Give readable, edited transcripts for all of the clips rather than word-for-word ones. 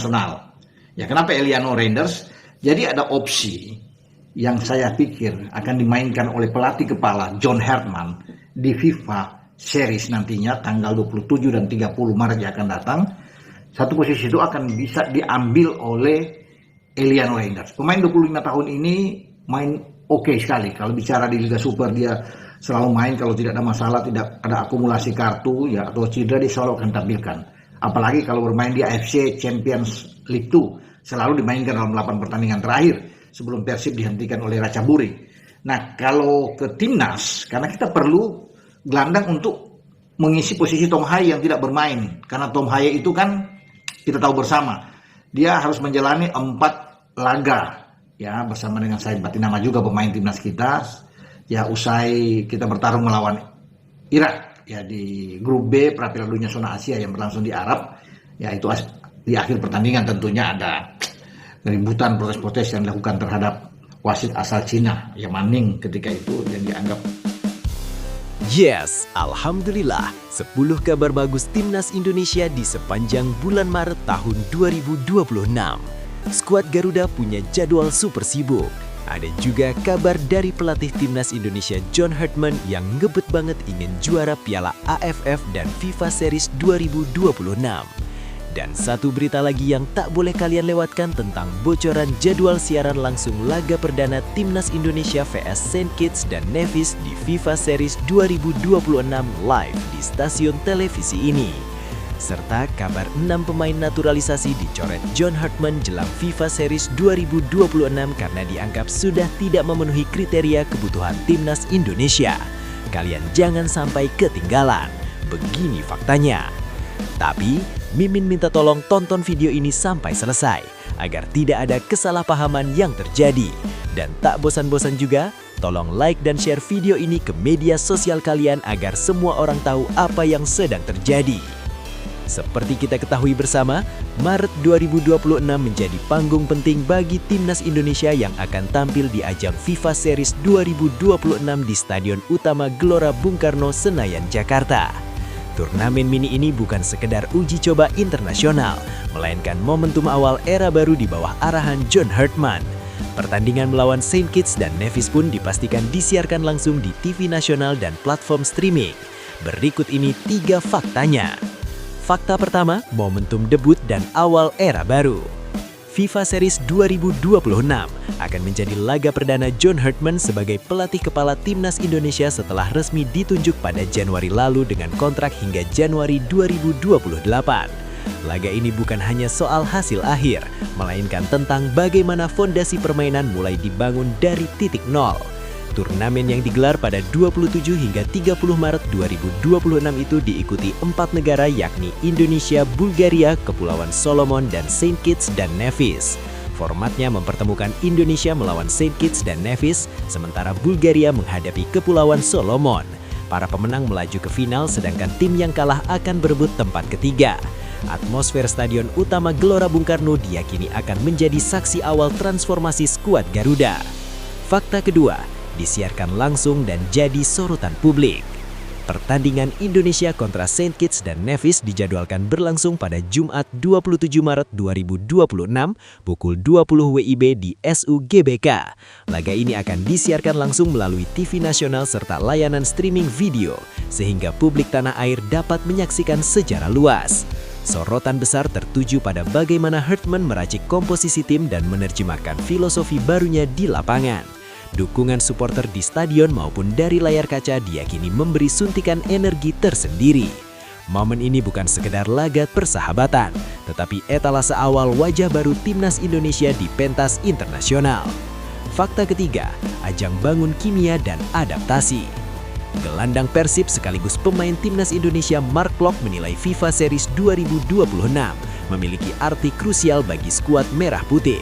internasional. Ya, kenapa Eliano Reinders? Jadi ada opsi yang saya pikir akan dimainkan oleh pelatih kepala John Hartman di FIFA Series nantinya tanggal 27 dan 30 Maret yang akan datang. Satu posisi itu akan bisa diambil oleh Eliano Reinders. Pemain 25 tahun ini main oke sekali. Kalau bicara di Liga Super dia selalu main, kalau tidak ada masalah, tidak ada akumulasi kartu ya atau cedera, dia selalu akan tampilkan. Apalagi kalau bermain di AFC Champions League 2, selalu dimainkan dalam 8 pertandingan terakhir sebelum Persib dihentikan oleh Ratchaburi. Nah, kalau ke timnas, karena kita perlu gelandang untuk mengisi posisi Tom Haye yang tidak bermain. Karena Tom Haye itu kan kita tahu bersama, dia harus menjalani 4 laga ya bersama dengan Said Batinama juga pemain timnas kita. Ya usai kita bertarung melawan Irak ya di grup B Piala Dunia Zona Asia yang berlangsung di Arab. Ya itu di akhir pertandingan tentunya ada keributan, protes-protes yang dilakukan terhadap wasit asal Cina yang Manning ketika itu yang dianggap. Yes, alhamdulillah 10 kabar bagus timnas Indonesia di sepanjang bulan Maret tahun 2026. Skuad Garuda punya jadwal super sibuk. Ada juga kabar dari pelatih timnas Indonesia John Hartman yang ngebet banget ingin juara Piala AFF dan FIFA Series 2026. Dan satu berita lagi yang tak boleh kalian lewatkan tentang bocoran jadwal siaran langsung laga perdana timnas Indonesia vs Saint Kitts dan Nevis di FIFA Series 2026 live di stasiun televisi ini. Serta kabar 6 pemain naturalisasi dicoret John Hartman jelang FIFA Series 2026 karena dianggap sudah tidak memenuhi kriteria kebutuhan timnas Indonesia. Kalian jangan sampai ketinggalan. Begini faktanya. Tapi, Mimin minta tolong tonton video ini sampai selesai agar tidak ada kesalahpahaman yang terjadi. Dan tak bosan-bosan juga, tolong like dan share video ini ke media sosial kalian agar semua orang tahu apa yang sedang terjadi. Seperti kita ketahui bersama, Maret 2026 menjadi panggung penting bagi timnas Indonesia yang akan tampil di ajang FIFA Series 2026 di Stadion Utama Gelora Bung Karno, Senayan, Jakarta. Turnamen mini ini bukan sekedar uji coba internasional, melainkan momentum awal era baru di bawah arahan John Hartman. Pertandingan melawan Saint Kitts dan Nevis pun dipastikan disiarkan langsung di TV nasional dan platform streaming. Berikut ini 3 faktanya. Fakta pertama, momentum debut dan awal era baru. FIFA Series 2026 akan menjadi laga perdana John Hartman sebagai pelatih kepala timnas Indonesia setelah resmi ditunjuk pada Januari lalu dengan kontrak hingga Januari 2028. Laga ini bukan hanya soal hasil akhir, melainkan tentang bagaimana fondasi permainan mulai dibangun dari titik nol. Turnamen yang digelar pada 27 hingga 30 Maret 2026 itu diikuti 4 negara yakni Indonesia, Bulgaria, Kepulauan Solomon, dan Saint Kitts dan Nevis. Formatnya mempertemukan Indonesia melawan Saint Kitts dan Nevis, sementara Bulgaria menghadapi Kepulauan Solomon. Para pemenang melaju ke final, sedangkan tim yang kalah akan berebut tempat ketiga. Atmosfer Stadion Utama Gelora Bung Karno diyakini akan menjadi saksi awal transformasi skuad Garuda. Fakta kedua, disiarkan langsung dan jadi sorotan publik. Pertandingan Indonesia kontra Saint Kitts dan Nevis dijadwalkan berlangsung pada Jumat 27 Maret 2026 pukul 20 WIB di SUGBK. Laga ini akan disiarkan langsung melalui TV nasional serta layanan streaming video, sehingga publik tanah air dapat menyaksikan secara luas. Sorotan besar tertuju pada bagaimana Hartman meracik komposisi tim dan menerjemahkan filosofi barunya di lapangan. Dukungan supporter di stadion maupun dari layar kaca diyakini memberi suntikan energi tersendiri. Momen ini bukan sekedar laga persahabatan, tetapi etalase awal wajah baru timnas Indonesia di pentas internasional. Fakta ketiga, ajang bangun kimia dan adaptasi. Gelandang Persib sekaligus pemain timnas Indonesia Mark Klok menilai FIFA Series 2026 memiliki arti krusial bagi skuad merah putih.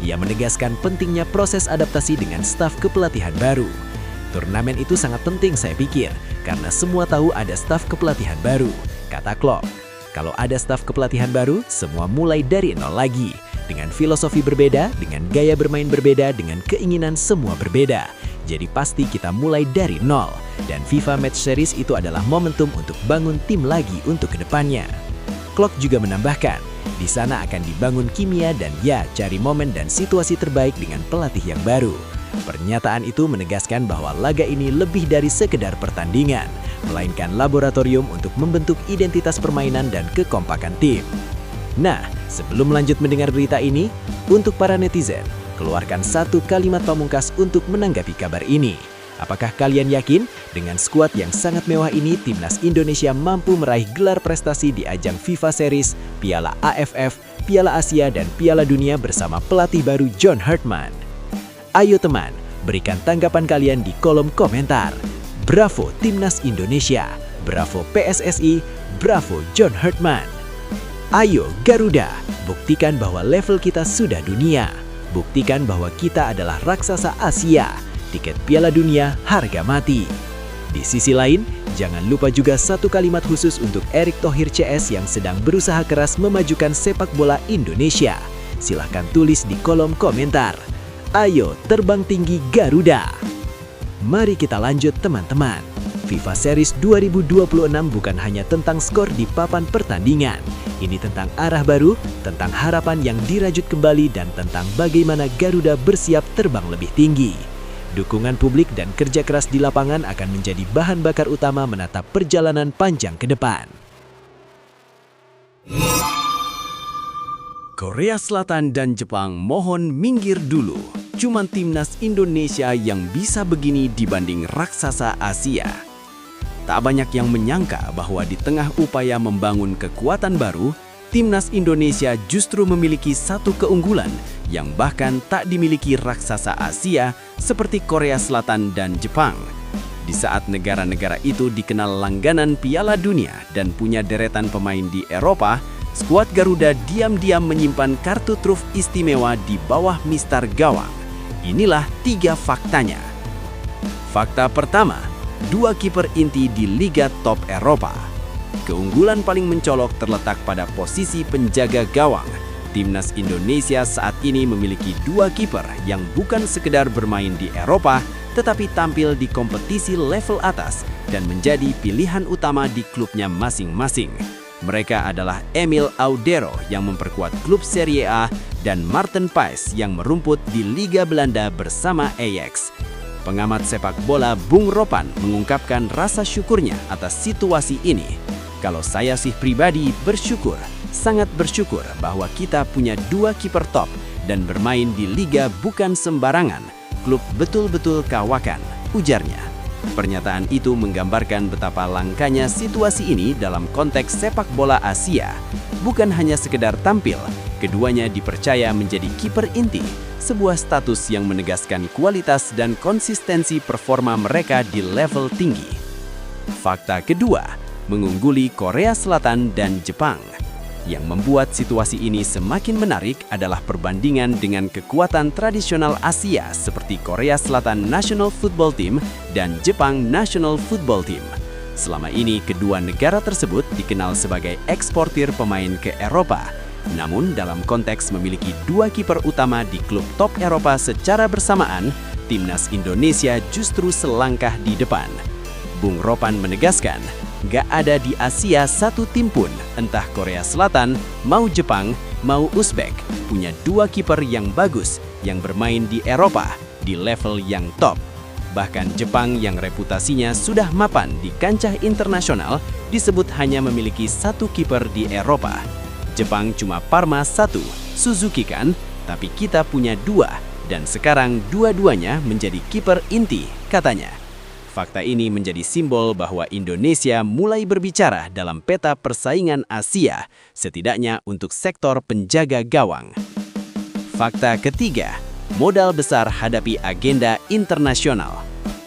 Ia menegaskan pentingnya proses adaptasi dengan staf kepelatihan baru. Turnamen itu sangat penting saya pikir, karena semua tahu ada staf kepelatihan baru, kata Klok. Kalau ada staf kepelatihan baru, semua mulai dari nol lagi. Dengan filosofi berbeda, dengan gaya bermain berbeda, dengan keinginan semua berbeda. Jadi pasti kita mulai dari nol. Dan FIFA Match Series itu adalah momentum untuk bangun tim lagi untuk kedepannya. Klok juga menambahkan, Di sana akan dibangun kimia dan ya cari momen dan situasi terbaik dengan pelatih yang baru. Pernyataan itu menegaskan bahwa laga ini lebih dari sekedar pertandingan, melainkan laboratorium untuk membentuk identitas permainan dan kekompakan tim. Nah, sebelum lanjut mendengar berita ini, untuk para netizen, keluarkan satu kalimat pamungkas untuk menanggapi kabar ini. Apakah kalian yakin dengan skuad yang sangat mewah ini Timnas Indonesia mampu meraih gelar prestasi di ajang FIFA Series, Piala AFF, Piala Asia, dan Piala Dunia bersama pelatih baru John Hartman? Ayo teman, berikan tanggapan kalian di kolom komentar. Bravo Timnas Indonesia, bravo PSSI, bravo John Hartman. Ayo Garuda, buktikan bahwa level kita sudah dunia. Buktikan bahwa kita adalah raksasa Asia. Tiket Piala Dunia harga mati. Di sisi lain, jangan lupa juga satu kalimat khusus untuk Erick Thohir CS yang sedang berusaha keras memajukan sepak bola Indonesia. Silahkan tulis di kolom komentar. Ayo terbang tinggi Garuda. Mari kita lanjut teman-teman. FIFA Series 2026 bukan hanya tentang skor di papan pertandingan. Ini tentang arah baru, tentang harapan yang dirajut kembali, dan tentang bagaimana Garuda bersiap terbang lebih tinggi. Dukungan publik dan kerja keras di lapangan akan menjadi bahan bakar utama menatap perjalanan panjang ke depan. Korea Selatan dan Jepang mohon minggir dulu. Cuman Timnas Indonesia yang bisa begini dibanding raksasa Asia. Tak banyak yang menyangka bahwa di tengah upaya membangun kekuatan baru, Timnas Indonesia justru memiliki satu keunggulan yang bahkan tak dimiliki raksasa Asia seperti Korea Selatan dan Jepang. Di saat negara-negara itu dikenal langganan Piala Dunia dan punya deretan pemain di Eropa, skuad Garuda diam-diam menyimpan kartu truf istimewa di bawah mistar gawang. Inilah 3 faktanya. Fakta pertama, 2 kiper inti di Liga Top Eropa. Keunggulan paling mencolok terletak pada posisi penjaga gawang. Timnas Indonesia saat ini memiliki 2 kiper yang bukan sekedar bermain di Eropa, tetapi tampil di kompetisi level atas dan menjadi pilihan utama di klubnya masing-masing. Mereka adalah Emil Audero yang memperkuat klub Serie A dan Marten Paes yang merumput di Liga Belanda bersama Ajax. Pengamat sepak bola Bung Ropan mengungkapkan rasa syukurnya atas situasi ini. Kalau saya sih pribadi bersyukur, sangat bersyukur bahwa kita punya 2 kiper top dan bermain di liga bukan sembarangan. Klub betul-betul kawakan, ujarnya. Pernyataan itu menggambarkan betapa langkanya situasi ini dalam konteks sepak bola Asia. Bukan hanya sekedar tampil, keduanya dipercaya menjadi kiper inti, sebuah status yang menegaskan kualitas dan konsistensi performa mereka di level tinggi. Fakta kedua, mengungguli Korea Selatan dan Jepang. Yang membuat situasi ini semakin menarik adalah perbandingan dengan kekuatan tradisional Asia seperti Korea Selatan National Football Team dan Jepang National Football Team. Selama ini kedua negara tersebut dikenal sebagai eksportir pemain ke Eropa. Namun dalam konteks memiliki 2 kiper utama di klub top Eropa secara bersamaan, Timnas Indonesia justru selangkah di depan. Bung Ropan menegaskan, gak ada di Asia satu tim pun, entah Korea Selatan, mau Jepang, mau Uzbek, punya 2 kiper yang bagus, yang bermain di Eropa, di level yang top. Bahkan Jepang yang reputasinya sudah mapan di kancah internasional, disebut hanya memiliki 1 kiper di Eropa. Jepang cuma Parma 1, Suzuki kan, tapi kita punya 2, dan sekarang dua-duanya menjadi kiper inti, katanya. Fakta ini menjadi simbol bahwa Indonesia mulai berbicara dalam peta persaingan Asia, setidaknya untuk sektor penjaga gawang. Fakta ketiga, modal besar hadapi agenda internasional.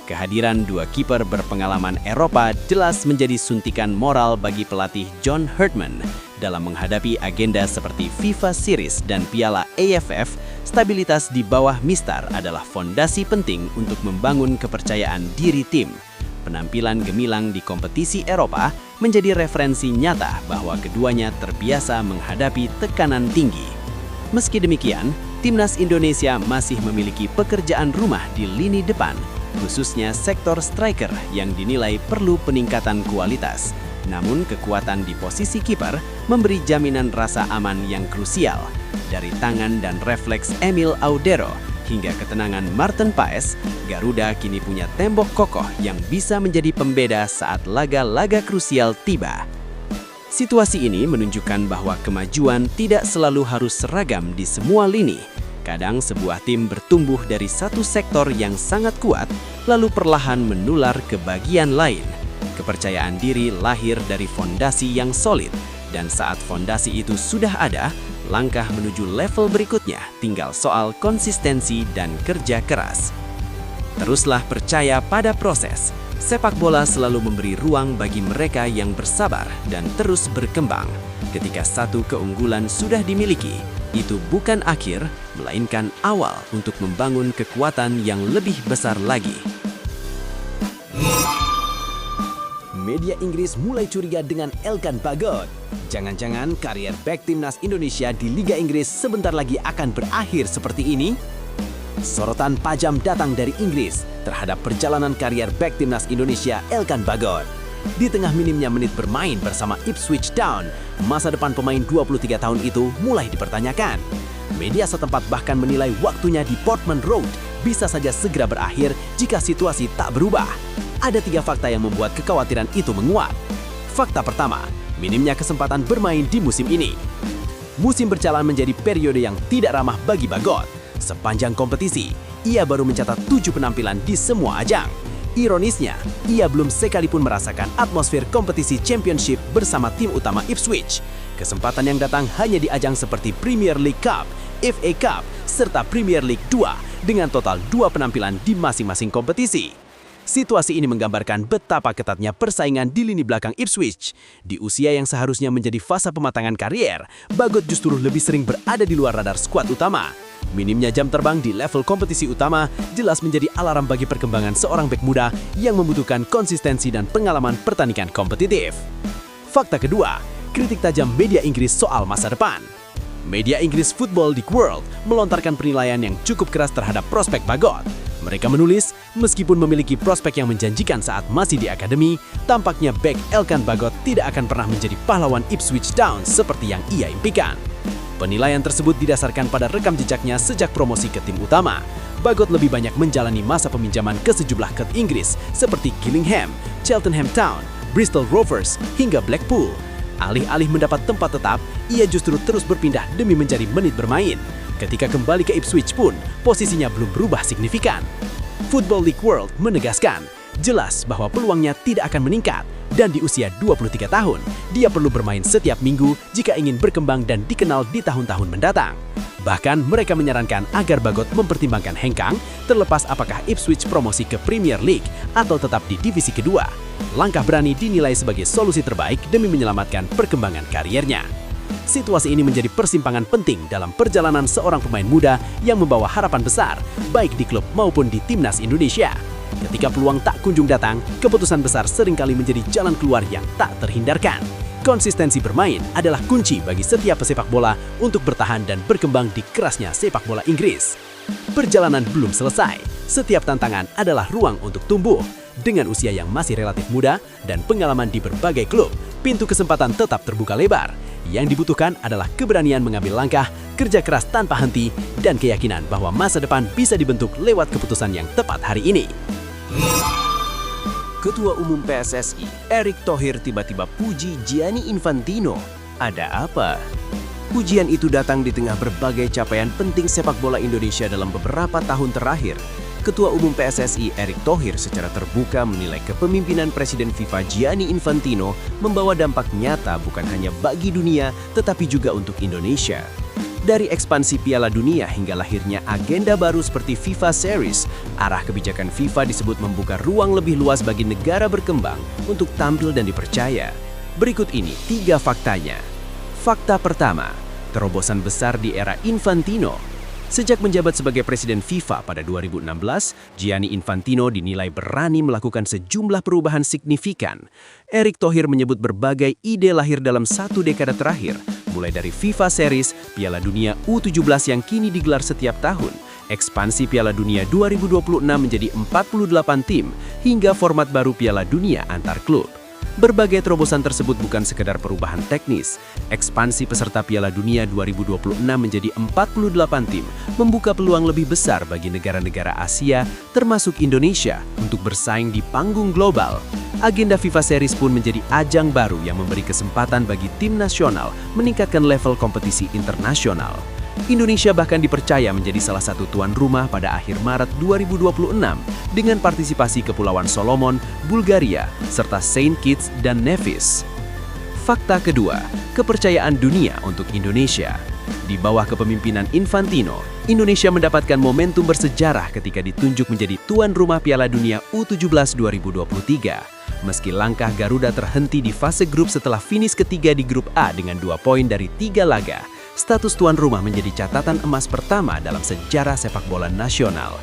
Kehadiran 2 kiper berpengalaman Eropa jelas menjadi suntikan moral bagi pelatih John Hartman. Dalam menghadapi agenda seperti FIFA Series dan Piala AFF, stabilitas di bawah mistar adalah fondasi penting untuk membangun kepercayaan diri tim. Penampilan gemilang di kompetisi Eropa menjadi referensi nyata bahwa keduanya terbiasa menghadapi tekanan tinggi. Meski demikian, Timnas Indonesia masih memiliki pekerjaan rumah di lini depan, khususnya sektor striker yang dinilai perlu peningkatan kualitas. Namun kekuatan di posisi kiper memberi jaminan rasa aman yang krusial. Dari tangan dan refleks Emil Audero hingga ketenangan Martin Paes, Garuda kini punya tembok kokoh yang bisa menjadi pembeda saat laga-laga krusial tiba. Situasi ini menunjukkan bahwa kemajuan tidak selalu harus seragam di semua lini. Kadang sebuah tim bertumbuh dari satu sektor yang sangat kuat, lalu perlahan menular ke bagian lain. Kepercayaan diri lahir dari fondasi yang solid, dan saat fondasi itu sudah ada, langkah menuju level berikutnya tinggal soal konsistensi dan kerja keras. Teruslah percaya pada proses. Sepak bola selalu memberi ruang bagi mereka yang bersabar dan terus berkembang. Ketika satu keunggulan sudah dimiliki, itu bukan akhir, melainkan awal untuk membangun kekuatan yang lebih besar lagi. Media Inggris mulai curiga dengan Elkan Bagot. Jangan-jangan karier bek timnas Indonesia di Liga Inggris sebentar lagi akan berakhir seperti ini? Sorotan tajam datang dari Inggris terhadap perjalanan karier bek timnas Indonesia Elkan Bagot. Di tengah minimnya menit bermain bersama Ipswich Town, masa depan pemain 23 tahun itu mulai dipertanyakan. Media setempat bahkan menilai waktunya di Portman Road bisa saja segera berakhir jika situasi tak berubah. Ada 3 fakta yang membuat kekhawatiran itu menguat. Fakta pertama, minimnya kesempatan bermain di musim ini. Musim berjalan menjadi periode yang tidak ramah bagi Bagot. Sepanjang kompetisi, ia baru mencatat 7 penampilan di semua ajang. Ironisnya, ia belum sekalipun merasakan atmosfer kompetisi Championship bersama tim utama Ipswich. Kesempatan yang datang hanya di ajang seperti Premier League Cup, FA Cup, serta Premier League 2 dengan total 2 penampilan di masing-masing kompetisi. Situasi ini menggambarkan betapa ketatnya persaingan di lini belakang Ipswich. Di usia yang seharusnya menjadi fase pematangan karier, Bagot justru lebih sering berada di luar radar skuad utama. Minimnya jam terbang di level kompetisi utama jelas menjadi alarm bagi perkembangan seorang bek muda yang membutuhkan konsistensi dan pengalaman pertandingan kompetitif. Fakta kedua, kritik tajam media Inggris soal masa depan. Media Inggris Football League World melontarkan penilaian yang cukup keras terhadap prospek Bagot. Mereka menulis, meskipun memiliki prospek yang menjanjikan saat masih di akademi, tampaknya bek Elkan Bagot tidak akan pernah menjadi pahlawan Ipswich Town seperti yang ia impikan. Penilaian tersebut didasarkan pada rekam jejaknya sejak promosi ke tim utama. Bagot lebih banyak menjalani masa peminjaman ke sejumlah klub Inggris seperti Gillingham, Cheltenham Town, Bristol Rovers, hingga Blackpool. Alih-alih mendapat tempat tetap, ia justru terus berpindah demi mencari menit bermain. Ketika kembali ke Ipswich pun, posisinya belum berubah signifikan. Football League World menegaskan, jelas bahwa peluangnya tidak akan meningkat, dan di usia 23 tahun, dia perlu bermain setiap minggu jika ingin berkembang dan dikenal di tahun-tahun mendatang. Bahkan mereka menyarankan agar Bagot mempertimbangkan hengkang, terlepas apakah Ipswich promosi ke Premier League atau tetap di divisi kedua. Langkah berani dinilai sebagai solusi terbaik demi menyelamatkan perkembangan kariernya. Situasi ini menjadi persimpangan penting dalam perjalanan seorang pemain muda yang membawa harapan besar, baik di klub maupun di timnas Indonesia. Ketika peluang tak kunjung datang, keputusan besar seringkali menjadi jalan keluar yang tak terhindarkan. Konsistensi bermain adalah kunci bagi setiap pesepak bola untuk bertahan dan berkembang di kerasnya sepak bola Inggris. Perjalanan belum selesai, setiap tantangan adalah ruang untuk tumbuh. Dengan usia yang masih relatif muda dan pengalaman di berbagai klub, pintu kesempatan tetap terbuka lebar. Yang dibutuhkan adalah keberanian mengambil langkah, kerja keras tanpa henti, dan keyakinan bahwa masa depan bisa dibentuk lewat keputusan yang tepat hari ini. Ketua Umum PSSI, Erick Thohir tiba-tiba puji Gianni Infantino. Ada apa? Pujian itu datang di tengah berbagai capaian penting sepak bola Indonesia dalam beberapa tahun terakhir. Ketua Umum PSSI Erick Thohir secara terbuka menilai kepemimpinan Presiden FIFA Gianni Infantino membawa dampak nyata bukan hanya bagi dunia, tetapi juga untuk Indonesia. Dari ekspansi Piala Dunia hingga lahirnya agenda baru seperti FIFA Series, arah kebijakan FIFA disebut membuka ruang lebih luas bagi negara berkembang untuk tampil dan dipercaya. Berikut ini 3 faktanya. Fakta pertama, terobosan besar di era Infantino. Sejak menjabat sebagai Presiden FIFA pada 2016, Gianni Infantino dinilai berani melakukan sejumlah perubahan signifikan. Erick Thohir menyebut berbagai ide lahir dalam 1 dekade terakhir, mulai dari FIFA Series, Piala Dunia U17 yang kini digelar setiap tahun, ekspansi Piala Dunia 2026 menjadi 48 tim, hingga format baru Piala Dunia antar klub. Berbagai terobosan tersebut bukan sekedar perubahan teknis. Ekspansi peserta Piala Dunia 2026 menjadi 48 tim membuka peluang lebih besar bagi negara-negara Asia, termasuk Indonesia, untuk bersaing di panggung global. Agenda FIFA Series pun menjadi ajang baru yang memberi kesempatan bagi tim nasional meningkatkan level kompetisi internasional. Indonesia bahkan dipercaya menjadi salah satu tuan rumah pada akhir Maret 2026 dengan partisipasi Kepulauan Solomon, Bulgaria, serta Saint Kitts dan Nevis. Fakta kedua, kepercayaan dunia untuk Indonesia. Di bawah kepemimpinan Infantino, Indonesia mendapatkan momentum bersejarah ketika ditunjuk menjadi tuan rumah Piala Dunia U17 2023. Meski langkah Garuda terhenti di fase grup setelah finish ketiga di grup A dengan 2 poin dari 3 laga, status tuan rumah menjadi catatan emas pertama dalam sejarah sepak bola nasional.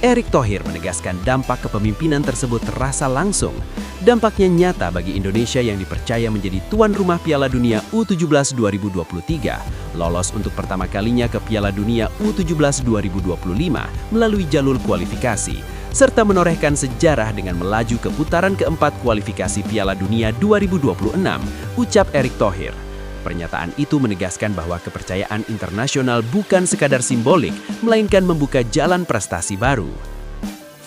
Erick Thohir menegaskan dampak kepemimpinan tersebut terasa langsung. Dampaknya nyata bagi Indonesia yang dipercaya menjadi tuan rumah Piala Dunia U17 2023, lolos untuk pertama kalinya ke Piala Dunia U17 2025 melalui jalur kualifikasi, serta menorehkan sejarah dengan melaju ke putaran keempat kualifikasi Piala Dunia 2026, ucap Erick Thohir. Pernyataan itu menegaskan bahwa kepercayaan internasional bukan sekadar simbolik, melainkan membuka jalan prestasi baru.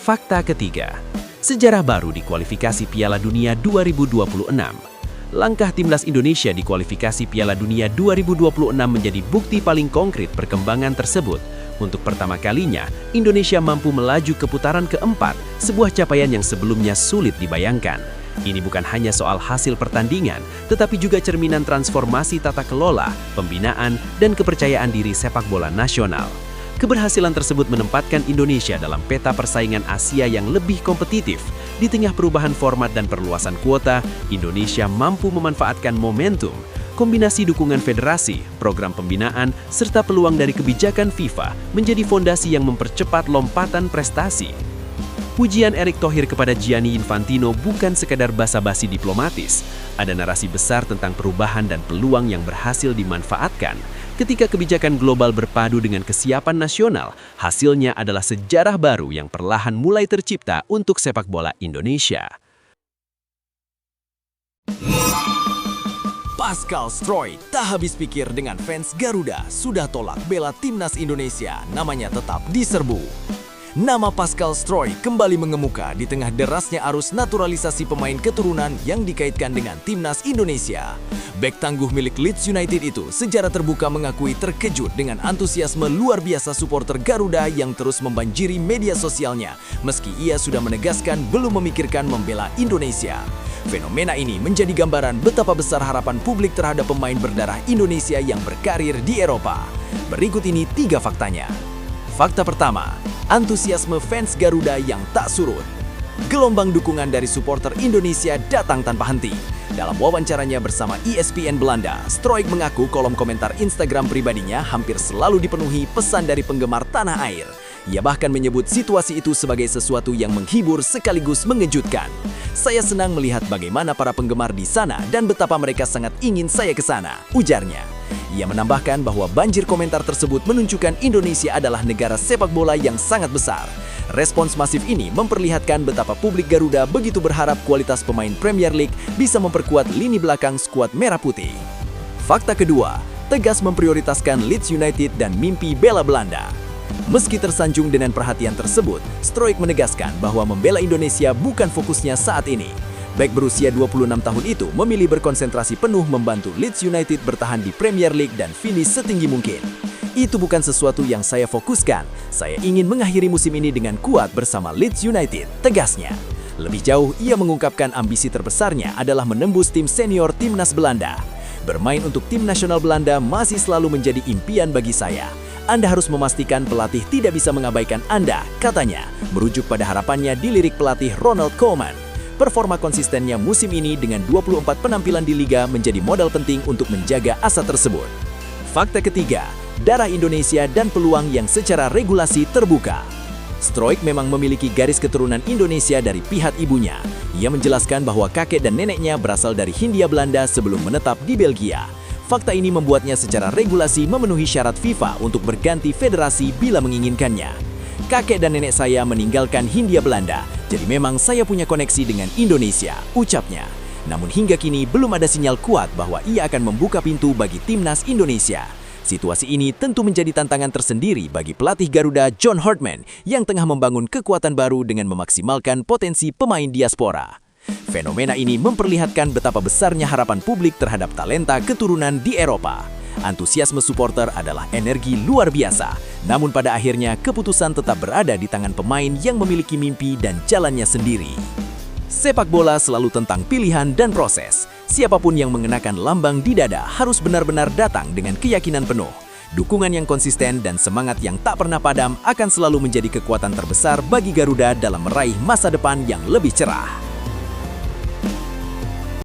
Fakta ketiga, sejarah baru di kualifikasi Piala Dunia 2026. Langkah timnas Indonesia di kualifikasi Piala Dunia 2026 menjadi bukti paling konkret perkembangan tersebut. Untuk pertama kalinya, Indonesia mampu melaju ke putaran keempat, sebuah capaian yang sebelumnya sulit dibayangkan. Ini bukan hanya soal hasil pertandingan, tetapi juga cerminan transformasi tata kelola, pembinaan, dan kepercayaan diri sepak bola nasional. Keberhasilan tersebut menempatkan Indonesia dalam peta persaingan Asia yang lebih kompetitif. Di tengah perubahan format dan perluasan kuota, Indonesia mampu memanfaatkan momentum. Kombinasi dukungan federasi, program pembinaan, serta peluang dari kebijakan FIFA menjadi fondasi yang mempercepat lompatan prestasi. Pujian Erick Thohir kepada Gianni Infantino bukan sekadar basa-basi diplomatis. Ada narasi besar tentang perubahan dan peluang yang berhasil dimanfaatkan. Ketika kebijakan global berpadu dengan kesiapan nasional, hasilnya adalah sejarah baru yang perlahan mulai tercipta untuk sepak bola Indonesia. Pascal Stroy tak habis pikir dengan fans Garuda sudah tolak bela timnas Indonesia, namanya tetap diserbu. Nama Pascal Stroy kembali mengemuka di tengah derasnya arus naturalisasi pemain keturunan yang dikaitkan dengan timnas Indonesia. Bek tangguh milik Leeds United itu secara terbuka mengakui terkejut dengan antusiasme luar biasa supporter Garuda yang terus membanjiri media sosialnya, meski ia sudah menegaskan belum memikirkan membela Indonesia. Fenomena ini menjadi gambaran betapa besar harapan publik terhadap pemain berdarah Indonesia yang berkarir di Eropa. Berikut ini 3 faktanya. Fakta pertama, antusiasme fans Garuda yang tak surut. Gelombang dukungan dari supporter Indonesia datang tanpa henti. Dalam wawancaranya bersama ESPN Belanda, Stroik mengaku kolom komentar Instagram pribadinya hampir selalu dipenuhi pesan dari penggemar tanah air. Ia bahkan menyebut situasi itu sebagai sesuatu yang menghibur sekaligus mengejutkan. Saya senang melihat bagaimana para penggemar di sana dan betapa mereka sangat ingin saya ke sana, ujarnya. Ia menambahkan bahwa banjir komentar tersebut menunjukkan Indonesia adalah negara sepak bola yang sangat besar. Respons masif ini memperlihatkan betapa publik Garuda begitu berharap kualitas pemain Premier League bisa memperkuat lini belakang skuad merah putih. Fakta kedua, tegas memprioritaskan Leeds United dan mimpi bela Belanda. Meski tersanjung dengan perhatian tersebut, Stroik menegaskan bahwa membela Indonesia bukan fokusnya saat ini. Bek berusia 26 tahun itu memilih berkonsentrasi penuh membantu Leeds United bertahan di Premier League dan finish setinggi mungkin. Itu bukan sesuatu yang saya fokuskan. Saya ingin mengakhiri musim ini dengan kuat bersama Leeds United, tegasnya. Lebih jauh, ia mengungkapkan ambisi terbesarnya adalah menembus tim senior timnas Belanda. Bermain untuk tim nasional Belanda masih selalu menjadi impian bagi saya. Anda harus memastikan pelatih tidak bisa mengabaikan Anda, katanya, merujuk pada harapannya di lirik pelatih Ronald Koeman. Performa konsistennya musim ini dengan 24 penampilan di Liga menjadi modal penting untuk menjaga asa tersebut. Fakta ketiga, darah Indonesia dan peluang yang secara regulasi terbuka. Stroik memang memiliki garis keturunan Indonesia dari pihak ibunya. Ia menjelaskan bahwa kakek dan neneknya berasal dari Hindia Belanda sebelum menetap di Belgia. Fakta ini membuatnya secara regulasi memenuhi syarat FIFA untuk berganti federasi bila menginginkannya. Kakek dan nenek saya meninggalkan Hindia Belanda, jadi memang saya punya koneksi dengan Indonesia, ucapnya. Namun hingga kini belum ada sinyal kuat bahwa ia akan membuka pintu bagi timnas Indonesia. Situasi ini tentu menjadi tantangan tersendiri bagi pelatih Garuda John Hartman yang tengah membangun kekuatan baru dengan memaksimalkan potensi pemain diaspora. Fenomena ini memperlihatkan betapa besarnya harapan publik terhadap talenta keturunan di Eropa. Antusiasme supporter adalah energi luar biasa, namun pada akhirnya keputusan tetap berada di tangan pemain yang memiliki mimpi dan jalannya sendiri. Sepak bola selalu tentang pilihan dan proses. Siapapun yang mengenakan lambang di dada harus benar-benar datang dengan keyakinan penuh. Dukungan yang konsisten dan semangat yang tak pernah padam akan selalu menjadi kekuatan terbesar bagi Garuda dalam meraih masa depan yang lebih cerah.